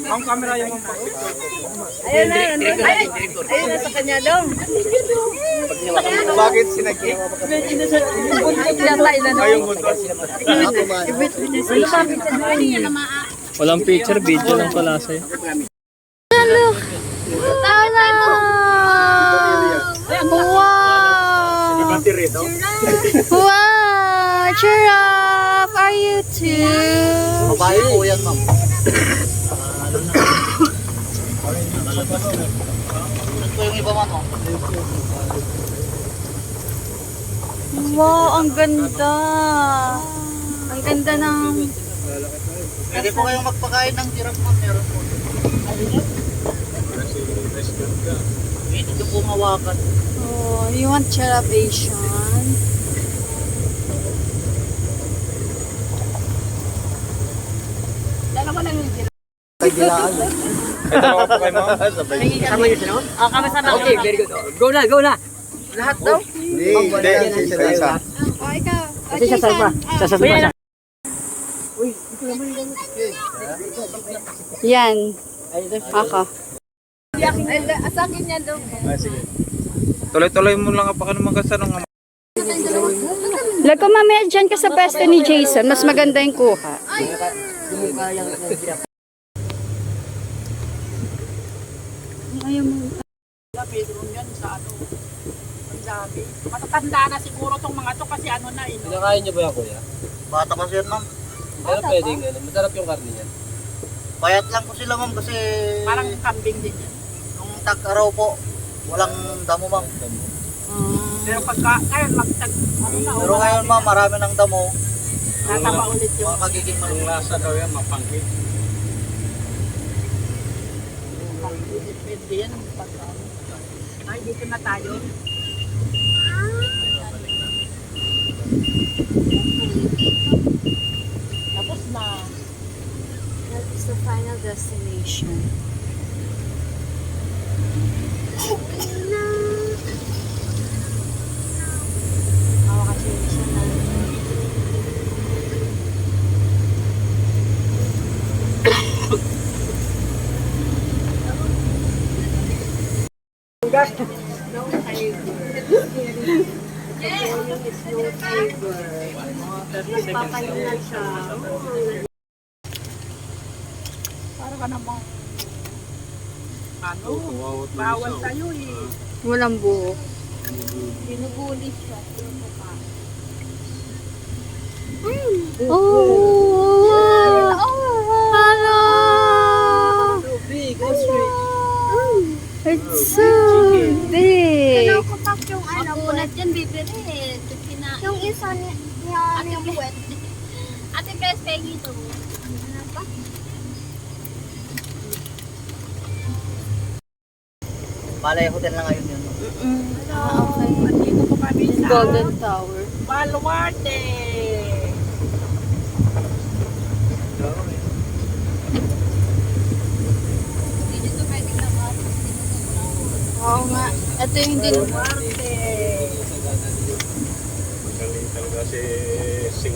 Ang camera yung mga. Ayun na, nandun. Ayun na sa kanya daw. Bakit sinagyan? Ayong butas. Walang picture, video lang pala sa'yo. Wow! Wow! Cheer up! Are you too? Babae po yan, ma'am. Ito yung iba, ma'am. Wow, ang ganda! Ang ganda ng... Pwede po kayong magpakain ng giraffe, ma'am. Meron po. Pwede nyo po mawakan. Oh, you want celebration? Dalawa lang yung giraffe. Tagilaan. Ito naman po kayo, ma'am. Sama yun sila? Kama-sama. Okay, very good. Go na, go na! Lahat daw? Hindi, isa. Oh, ikaw. Kasi siya salpa. Siya salpa. Yan. Ako. Sa akin yan daw. Sige. Tuloy-tuloy mo lang pa ka naman kasi nung Lag ko mamaya dyan ka sa pwesto ni Jason. Mas maganda yung kuha. Ayaw mo. Bedroom yan sa ano. Ang dami. Matatanda na siguro tong mga to kasi ano na eh. Pinakain niyo ba yan, kuya? bata pa siya, ma'am. Pero pwedeng ano, masarap yung karne niyan. Payat lang po sila, ma'am, kasi Parang kambing din yan. nung tag-araw po, walang damo, ma'am. Pero pagka ngayon magtag ano na. Pero ngayon, ma'am, marami ng damo. Nataba ulit yung Mga magiging malulasa daw yan, mapangkit. pwede yan. Ay, dito na tayo. Tapos na. That is the final destination. Hawa ka Jason na. Papahinga siya. Para ka namang ano, bawal sa'yo eh. Walang buhok. Binubuli siya. Oh! Hello! Big, go straight. It's so big! Kutak yung ano, Mapunat yan, bibirit. yung isa niya yung wet. Ate Pres, pengi ito. Ano ba? Malay hotel na ngayon yun. Okay. Dito po kami sa Golden Tower. Baluarte. Dito pwede na ba? Oo nga. Ito yung hindi. Baluarte. Magaling talaga si Sing.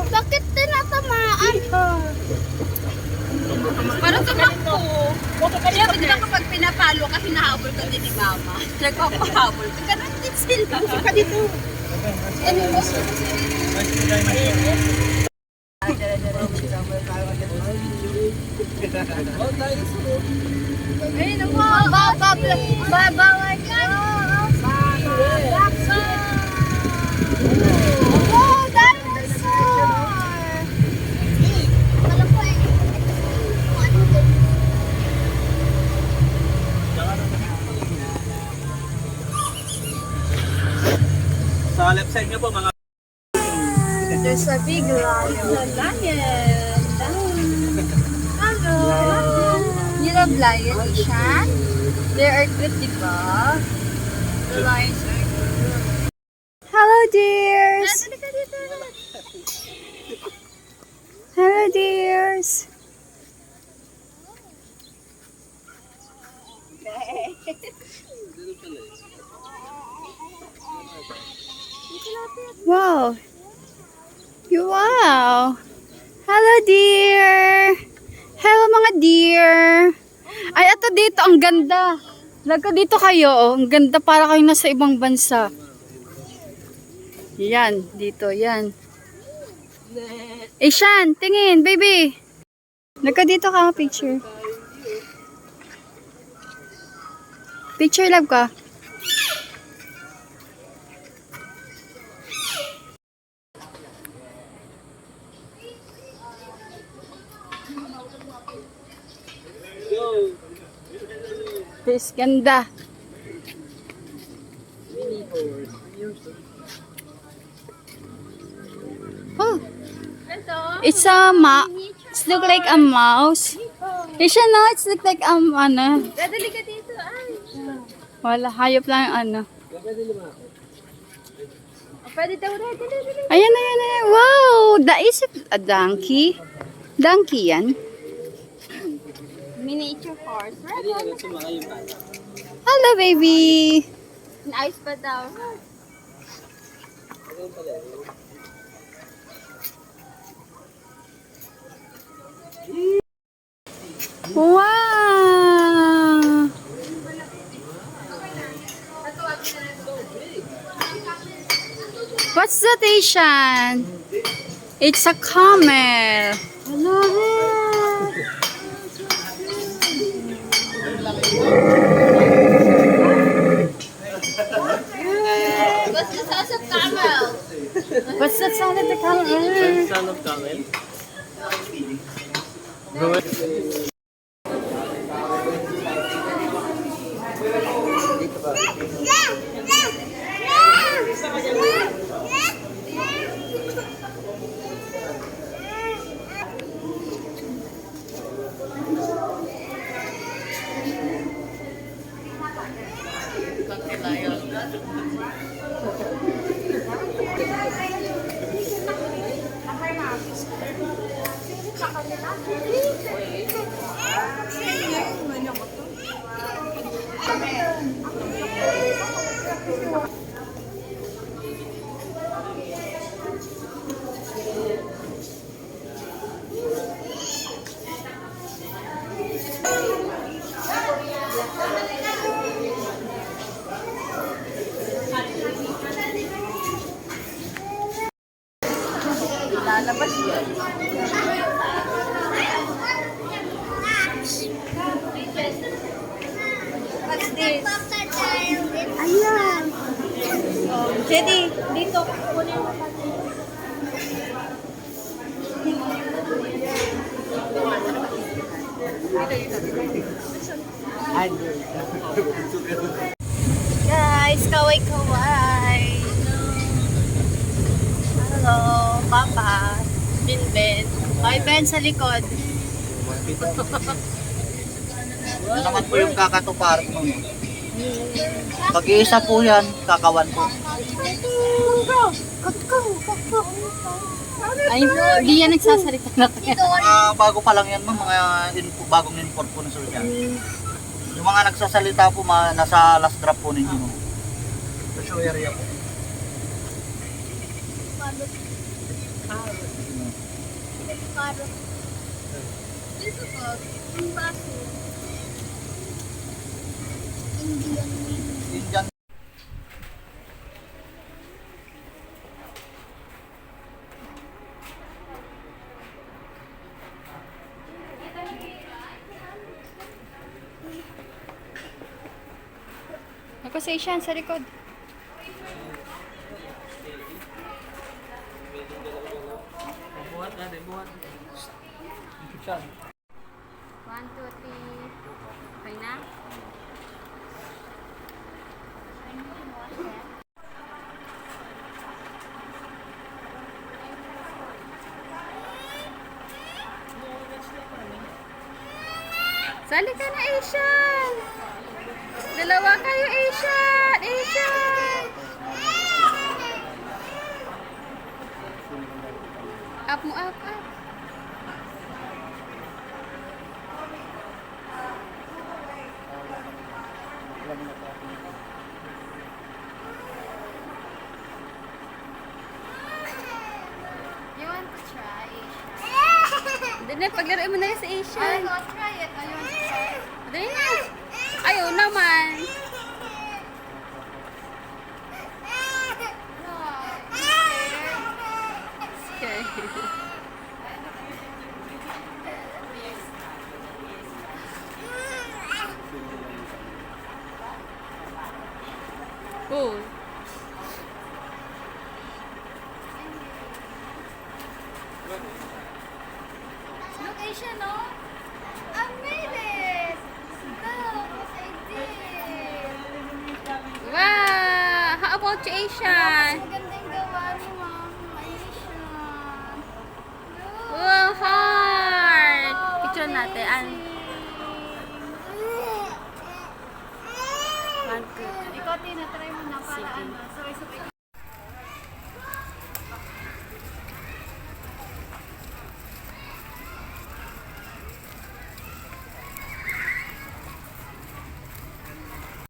Bakit tinatamaan? Para tumakbo. Kaya hindi na kapag pinapalo ka, hinahabol ka din ni Mama. Nagpapahabol ka. Ganun din sila. Ka dito. Ayun ako. Babawal ka. Oh, dinosaur! Alam ko eh. Ano din? Sa left side nyo po, mga There's a big lion. Hello! You love lion, Ishan? They are good, diba? The lions are good. Hello, dears! Hello, dears! Wow. Wow. Hello, dear. Hello, mga dear. Ay, ito dito. Ang ganda. Laga dito kayo. Oh. Ang ganda para kayo nasa ibang bansa. Yan. Dito. Yan. Ishan, tingin, baby. Laga dito ka. Picture. Picture love ka. This ganda. Oh, it's a it's look like a mouse. Isha, no, it's look like ano. Dadali ka dito, ay. Wala, hayop lang yung ano. Pwede daw, dali. Ayan, ayan, ayan. Wow, is it a donkey? Donkey yan. Miniature horse. Hello, baby. Nice pa daw. Wow. What's that, Asian? It's a camel. Hello. What's the size of camel? What's that sound of the camel? Son of Camel. Lalabas yun. What's this? Ayan. Oh, Jedy, dito. Kunin mo pa. Guys, kaway-kaway. Hello, Papa. Ben. Bye, Ben, sa likod. Ano naman po yung kakatupar mo? Pag-iisa po yan, kakawan po. Ay, hindi yan nagsasalita na kaya. Bago pa lang yan, ma'am, mga bagong import po na sir yan. Yung mga nagsasalita po, nasa last drop po ninyo. Sa show area po. Dito po, yung baso. Indian. Indian. Ako sa Asian, sa likod. Buhat na, buhat. 1, 2, 3. Okay na? Sali ka na, Asian! Dalawa kayo, Asian! Asian! Up mo, up. Ganun, paglaro mo na yan sa Asian. I'll try it. I want to try it. Dali na. Ayaw naman. Okay. Oh. Look, Asian, no? I made it! Look, yes, I did! Wow! How about you, Asian? Maganda yung gawa ni Mama, Asian. Look! Wow, heart! Picture natin. One, two. Ikaw, Tina, try mo na para ano. Sabay-sabay.